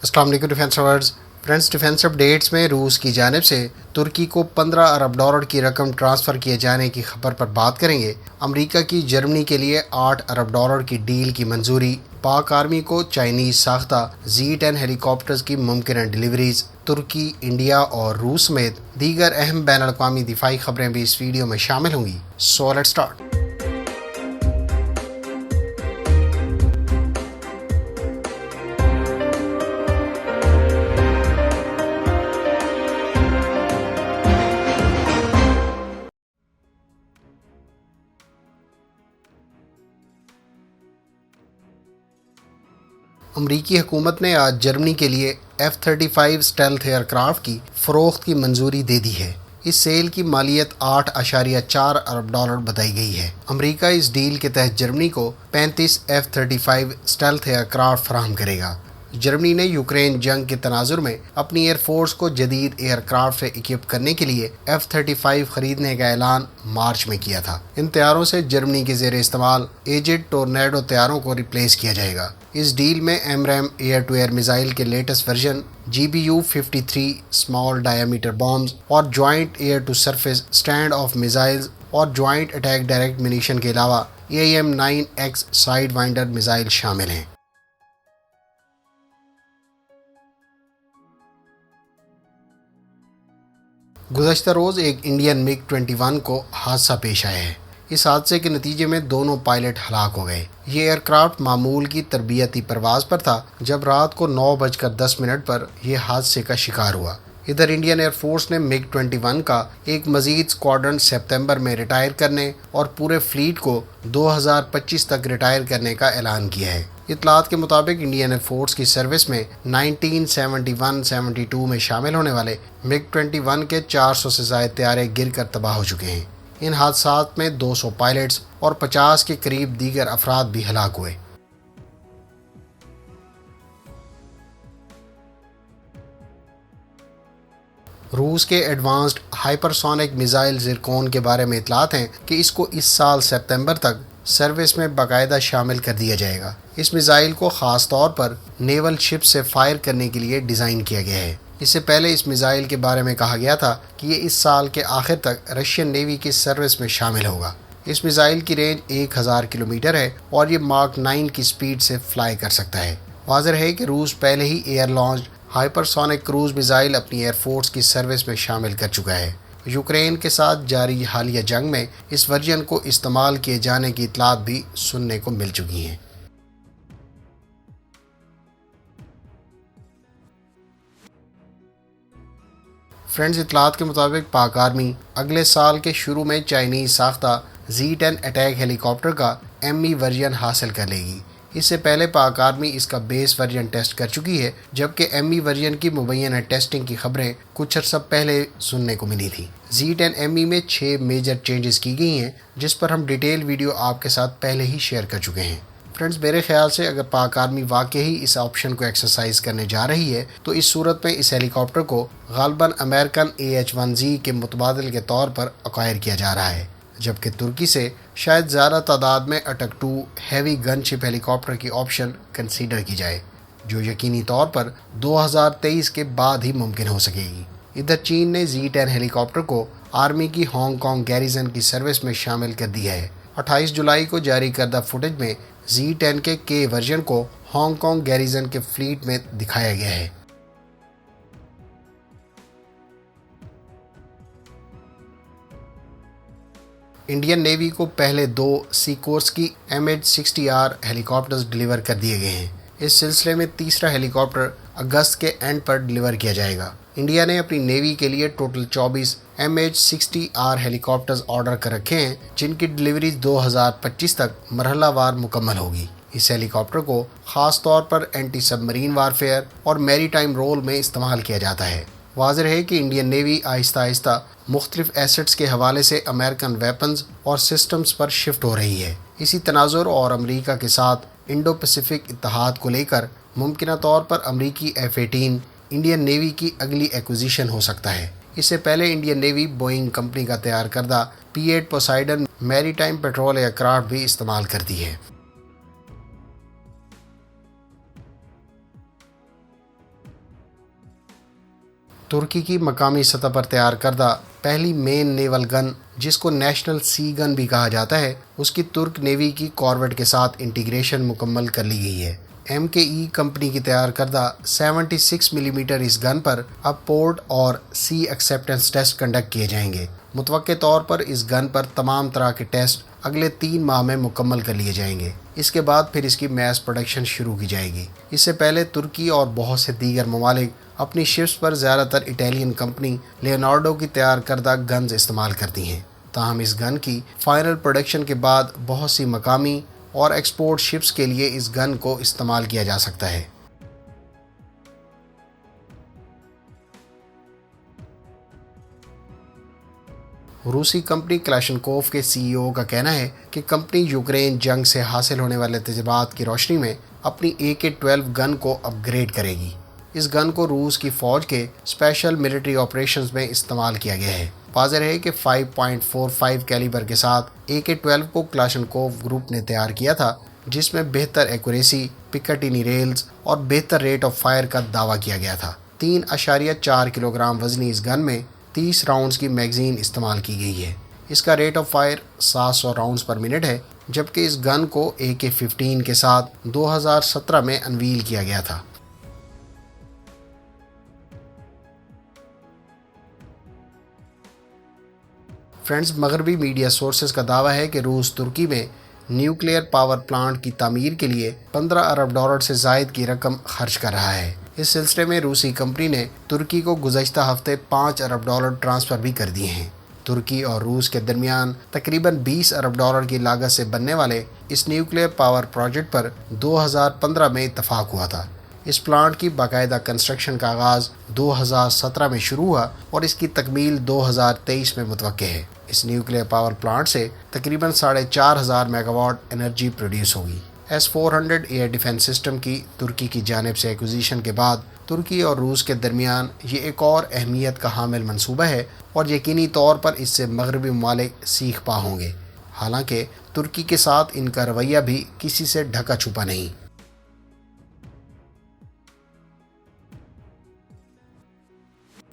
अस्सलाम वालेकुम defence lovers. Friends, defence updates में रूस की जानिब से तुर्की को $15 अरब की रकम ट्रांसफ़र किए जाने की खबर पर बात करेंगे। अमेरिका की जर्मनी के लिए $8 अरब की डील की मंजूरी, पाक आर्मी को चाइनीज़ साख्ता Z10 हेलीकॉप्टर्स की मुमकिन डिलीवरीज, तुर्की, इंडिया और रूस समेत दीगर अहम बैन अल-अक़वामी दिफाई खबरें भी इस वीडियो में शामिल होंगी। So let's start. अमरीकी हुकूमत ने आज जर्मनी के लिए F-35 स्टेल्थ एयरक्राफ्ट की फ़रोख्त की मंजूरी दे दी है। इस सेल की मालियत $8.4 अरब बताई गई है। अमरीका इस डील के तहत जर्मनी को 35 F-35 स्टेल्थ एयरक्राफ्ट फराहम करेगा। जर्मनी ने यूक्रेन जंग के तनाजुर में अपनी एयरफोर्स को जदीद एयरक्राफ्ट से इक्विप करने के लिए F-35 खरीदने का ऐलान मार्च में किया था। इन तैयारों से जर्मनी के ज़ेर इस्तेमाल एजेड टोर्नेडो तैयारों को रिप्लेस किया जाएगा। इस डील में AMRAAM air to air missile के लेटेस्ट वर्जन, GBU-53 स्मॉल डायामीटर बॉम्ब्स और joint air to surface stand off missiles और ज्वाइंट अटैक डायरेक्ट मिनिशन के अलावा AIM-9X साइड वाइंडर मिसाइल शामिल हैं। गुज़श्ता रोज़ एक इंडियन MiG-21 को हादसा पेश आया है। इस हादसे के नतीजे में दोनों पायलट हलाक हो गए। ये एयरक्राफ्ट मामूल की तरबियती परवाज़ पर था जब रात को 9:10 पर यह हादसे का शिकार हुआ। इधर इंडियन एयरफोर्स ने MiG-21 का एक मज़ीद स्क्वाड्रन सितंबर में रिटायर करने और पूरे फ्लीट को 2025 तक रिटायर करने का ऐलान किया है। इतलात के मुताबिक इंडियन एयरफोर्स की सर्विस में 1971-72 में शामिल होने वाले MiG-21 के 400 से ज़ायद तैयारे गिर कर तबाह हो चुके हैं। इन हादसात में 200 पायलट्स और 50 के करीब दीगर अफराद भी हलाक हुए। रूस के एडवांस्ड हाइपरसोनिक मिसाइल ज़िरकोन के बारे में इतलात हैं कि इसको इस साल सितंबर तक सर्विस में बाकायदा शामिल कर दिया जाएगा। इस मिसाइल को ख़ास तौर पर नेवल शिप से फायर करने के लिए डिज़ाइन किया गया है। इससे पहले इस मिसाइल के बारे में कहा गया था कि ये इस साल के आखिर तक रशियन नेवी की सर्विस में शामिल होगा। इस मिसाइल की रेंज 1000 किलोमीटर है और ये मार्क 9 की स्पीड से फ्लाई कर सकता है। वाज़ेह है कि रूस पहले ही air launch hypersonic cruise missile अपनी एयरफोर्स की सर्विस में शामिल कर चुका है। यूक्रेन के साथ जारी हालिया जंग में इस वर्जन को इस्तेमाल किए जाने की इतलात भी सुनने को मिल चुकी हैं। फ्रेंड्स, इतलात के मुताबिक पाक आर्मी अगले साल के शुरू में चाइनीज़ साख्ता Z10 अटैक हेलीकॉप्टर का ME वर्जन हासिल कर लेगी। इससे पहले पाक आर्मी इसका बेस वर्जन टेस्ट कर चुकी है, जबकि ME वर्जन की मुबैना टेस्टिंग की खबरें कुछ अर्सा पहले सुनने को मिली थी। Z10 ME में 6 मेजर चेंजेस की गई हैं, जिस पर हम डिटेल वीडियो आपके साथ पहले ही शेयर कर चुके हैं। फ्रेंड्स, मेरे ख्याल से अगर पाक आर्मी वाकई ही इस ऑप्शन को एक्सरसाइज करने जा रही है तो इस सूरत में इस हेलीकॉप्टर को गालबन अमेरिकन AH-1Z के मुतबादिल के तौर पर अक्वायर किया जा रहा है, जबकि तुर्की से शायद ज़्यादा तादाद में अटक 2 हैवी गनशिप हेलीकॉप्टर की ऑप्शन कंसीडर की जाए, जो यकीनी तौर पर 2023 के बाद ही मुमकिन हो सकेगी। इधर चीन ने Z10 हेलीकॉप्टर को आर्मी की हांगकांग गैरिजन की सर्विस में शामिल कर दिया है। 28 जुलाई को जारी करदा फुटेज में Z10 के K वर्जन को हांगकांग गैरिजन के फ्लीट में दिखाया गया है। इंडियन नेवी को पहले 2 सीकोर्स्की MH-60R हेलीकॉप्टर्स डिलीवर कर दिए गए हैं। इस सिलसिले में तीसरा हेलीकॉप्टर अगस्त के एंड पर डिलीवर किया जाएगा। इंडिया ने अपनी नेवी के लिए टोटल 24 MH-60R हेलीकॉप्टर्स ऑर्डर कर रखे हैं, जिनकी डिलीवरी 2025 तक मरहलावार मुकम्मल होगी। इस हेलीकॉप्टर को ख़ास तौर पर एंटी सबमरीन वारफेयर और मैरीटाइम रोल में इस्तेमाल किया जाता है। वाज़ेह है कि इंडियन नेवी आहिस्ता आहिस्ता मुख्तलिफ एसेट्स के हवाले से अमेरिकन वेपन्स और सिस्टम्स पर शिफ्ट हो रही है। इसी तनाजुर और अमरीका के साथ इंडो पैसिफिक इत्तेहाद को लेकर मुमकिन तौर पर अमरीकी F-18 इंडियन नेवी की अगली एक्विजिशन हो सकता है। इससे पहले इंडियन नेवी बोइंग कंपनी का तैयार करदा P-8 Poseidon maritime petrol aircraft भी इस्तेमाल करती है। ترکی کی مقامی سطح پر تیار کردہ پہلی مین نیول گن، جس کو نیشنل سی گن بھی کہا جاتا ہے، اس کی ترک نیوی کی کارویٹ کے ساتھ انٹیگریشن مکمل کر لی گئی ہے۔ MKE کمپنی کی تیار کردہ 76 ملی میٹر اس گن پر اب پورٹ اور سی ایکسیپٹنس ٹیسٹ کنڈکٹ کیے جائیں گے۔ متوقع طور پر اس گن پر تمام طرح کے ٹیسٹ اگلے 3 ماہ میں مکمل کر لیے جائیں گے۔ اس کے بعد پھر اس کی میس پروڈکشن شروع کی جائے گی۔ اس سے پہلے ترکی اور بہت سے دیگر ممالک اپنی شپس پر زیادہ تر اٹیلین کمپنی لیونارڈو کی تیار کردہ گنز استعمال کرتی ہیں۔ تاہم اس گن کی فائنل پروڈکشن کے بعد بہت سی مقامی اور ایکسپورٹ شپس کے لیے اس گن کو استعمال کیا جا سکتا ہے۔ روسی کمپنی کلاشنکوف کے CEO کا کہنا ہے کہ کمپنی یوکرین جنگ سے حاصل ہونے والے تجربات کی روشنی میں اپنی AK-12 گن کو اپ گریڈ کرے گی۔ اس گن کو روس کی فوج کے اسپیشل ملٹری آپریشنز میں استعمال کیا گیا ہے۔ واضح ہے کہ 5.45 کیلیبر کے ساتھ AK-12 کو کلاشنکوف گروپ نے تیار کیا تھا، جس میں بہتر ایکوریسی، پکٹینی ریلز اور بہتر ریٹ آف فائر کا دعویٰ کیا گیا تھا۔ 3.4 کلوگرام وزنی اس گن میں 30 راؤنڈز کی میگزین استعمال کی گئی ہے۔ اس کا rate of fire 700 rounds per minute ہے، جبکہ اس گن کو AK-15 کے ساتھ 2017 میں انویل کیا گیا تھا۔ فرینڈز، مغربی میڈیا سورسز کا دعویٰ ہے کہ روس ترکی میں نیوکلیئر پاور پلانٹ کی تعمیر کے لیے $15 ارب سے زائد کی رقم خرچ کر رہا ہے۔ اس سلسلے میں روسی کمپنی نے ترکی کو گزشتہ ہفتے $5 ارب ٹرانسفر بھی کر دیے ہیں۔ ترکی اور روس کے درمیان تقریباً $20 ارب کی لاگت سے بننے والے اس نیوکلیئر پاور پروجیکٹ پر 2015 میں اتفاق ہوا تھا۔ اس پلانٹ کی باقاعدہ کنسٹرکشن کا آغاز 2017 میں شروع ہوا اور اس کی تکمیل 2023 میں متوقع ہے۔ اس نیوکلیئر پاور پلانٹ سے تقریباً 4,500 میگا واٹ انرجی پروڈیوس ہوگی۔ S-400 ایئر ڈیفنس سسٹم کی ترکی کی جانب سے ایکوزیشن کے بعد ترکی اور روس کے درمیان یہ ایک اور اہمیت کا حامل منصوبہ ہے اور یقینی طور پر اس سے مغربی ممالک سیکھ پا ہوں گے، حالانکہ ترکی کے ساتھ ان کا رویہ بھی کسی سے ڈھکا چھپا نہیں۔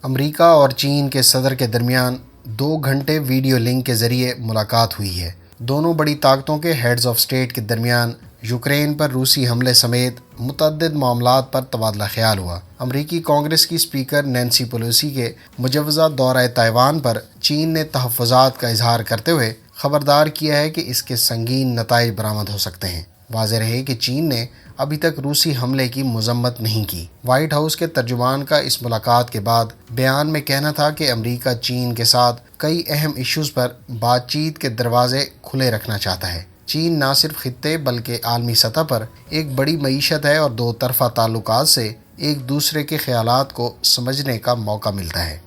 امریکہ اور چین کے صدر کے درمیان 2 گھنٹے ویڈیو لنک کے ذریعے ملاقات ہوئی ہے۔ دونوں بڑی طاقتوں کے ہیڈز آف اسٹیٹ کے درمیان یوکرین پر روسی حملے سمیت متعدد معاملات پر تبادلہ خیال ہوا۔ امریکی کانگریس کی اسپیکر نینسی پیلوسی کے مجوزہ دورہ تائیوان پر چین نے تحفظات کا اظہار کرتے ہوئے خبردار کیا ہے کہ اس کے سنگین نتائج برآمد ہو سکتے ہیں۔ واضح رہے کہ چین نے ابھی تک روسی حملے کی مذمت نہیں کی۔ وائٹ ہاؤس کے ترجمان کا اس ملاقات کے بعد بیان میں کہنا تھا کہ امریکہ چین کے ساتھ کئی اہم ایشوز پر بات چیت کے دروازے کھلے رکھنا چاہتا ہے۔ چین نہ صرف خطے بلکہ عالمی سطح پر ایک بڑی معیشت ہے اور 2 طرفہ تعلقات سے ایک دوسرے کے خیالات کو سمجھنے کا موقع ملتا ہے۔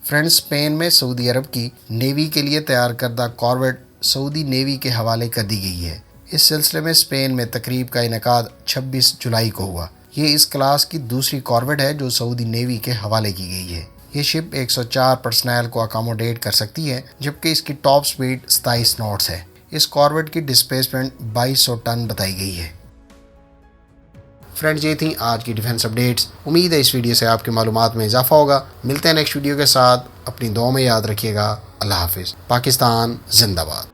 فرینڈز، اسپین میں سعودی عرب کی نیوی کے لیے تیار کردہ کارویٹ سعودی نیوی کے حوالے کر دی گئی ہے۔ اس سلسلے میں اسپین میں تقریب کا انعقاد 26 جولائی کو ہوا۔ یہ اس کلاس کی دوسری کارویٹ ہے جو سعودی نیوی کے حوالے کی گئی ہے۔ یہ شپ 104 پرسنل کو اکاموڈیٹ کر سکتی ہے، جبکہ اس کی ٹاپ سپیڈ 27 ناٹس ہے۔ اس کارویٹ کی ڈسپلیسمنٹ 2200 ٹن بتائی گئی ہے۔ فرینڈز، یہ تھیں آج کی ڈیفنس اپڈیٹس۔ امید ہے اس ویڈیو سے آپ کی معلومات میں اضافہ ہوگا۔ ملتے ہیں نیکسٹ ویڈیو کے ساتھ۔ اپنی دعاؤں میں یاد رکھیے گا۔ اللہ حافظ۔ پاکستان زندہ باد۔